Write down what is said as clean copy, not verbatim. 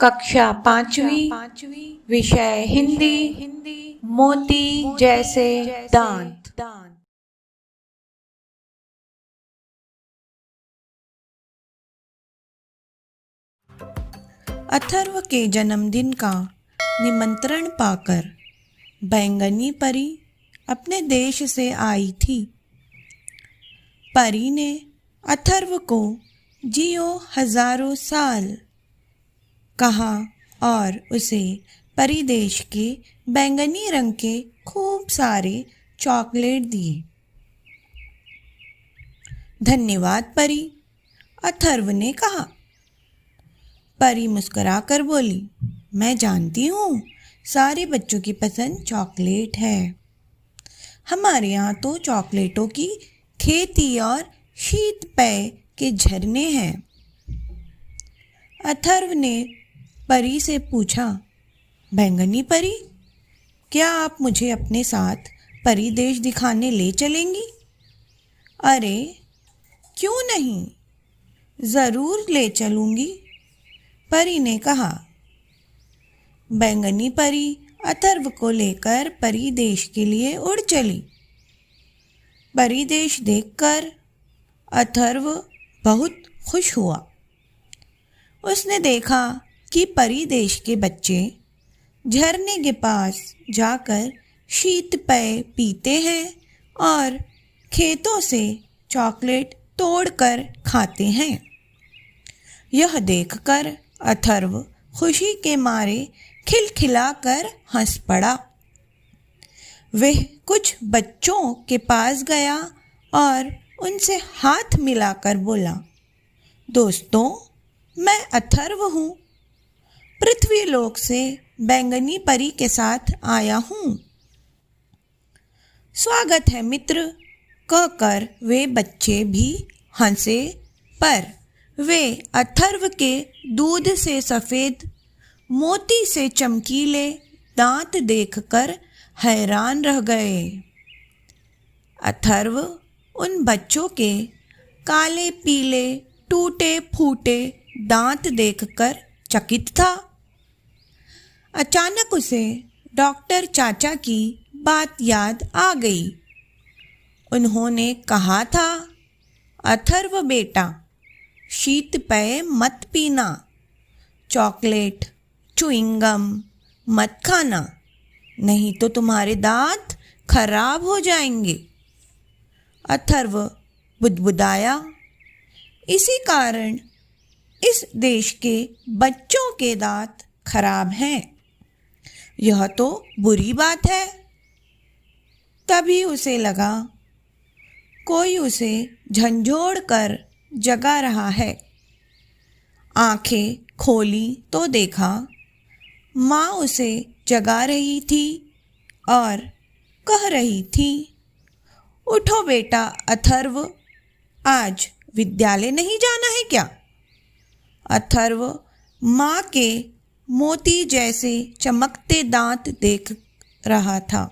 कक्षा पांचवी विषय हिंदी मोती जैसे दांत। अथर्व के जन्मदिन का निमंत्रण पाकर बैंगनी परी अपने देश से आई थी। परी ने अथर्व को जियो हजारों साल कहा और उसे परिदेश के बैंगनी रंग के खूब सारे चॉकलेट दिए। धन्यवाद परी, अथर्व ने कहा। परी मुस्कुराकर बोली, मैं जानती हूँ सारे बच्चों की पसंद चॉकलेट है। हमारे यहाँ तो चॉकलेटों की खेती और शीतपेय के झरने हैं। अथर्व ने परी से पूछा, बैंगनी परी, क्या आप मुझे अपने साथ परी देश दिखाने ले चलेंगी? अरे क्यों नहीं, ज़रूर ले चलूँगी, परी ने कहा। बैंगनी परी अथर्व को लेकर परी देश के लिए उड़ चली। परी देश देखकर अथर्व बहुत खुश हुआ। उसने देखा कि परी देश के बच्चे झरने के पास जाकर शीतपेय पीते हैं और खेतों से चॉकलेट तोड़कर खाते हैं। यह देखकर अथर्व खुशी के मारे खिलखिलाकर हंस पड़ा। वह कुछ बच्चों के पास गया और उनसे हाथ मिलाकर बोला, दोस्तों, मैं अथर्व हूँ, पृथ्वी लोक से बैंगनी परी के साथ आया हूँ। स्वागत है मित्र, कहकर वे बच्चे भी हंसे, पर वे अथर्व के दूध से सफ़ेद मोती से चमकीले दांत देखकर हैरान रह गए। अथर्व उन बच्चों के काले पीले टूटे फूटे दांत देखकर चकित था। अचानक उसे डॉक्टर चाचा की बात याद आ गई। उन्होंने कहा था, अथर्व बेटा, शीतपेय मत पीना, चॉकलेट च्युइंगम मत खाना, नहीं तो तुम्हारे दांत खराब हो जाएंगे। अथर्व बुदबुदाया, इसी कारण इस देश के बच्चों के दांत खराब हैं। यह तो बुरी बात है। तभी उसे लगा कोई उसे झंझोड़ कर जगा रहा है। आंखें खोली तो देखा माँ उसे जगा रही थी और कह रही थी, उठो बेटा अथर्व, आज विद्यालय नहीं जाना है क्या? अथर्व माँ के मोती जैसे चमकते दांत देख रहा था।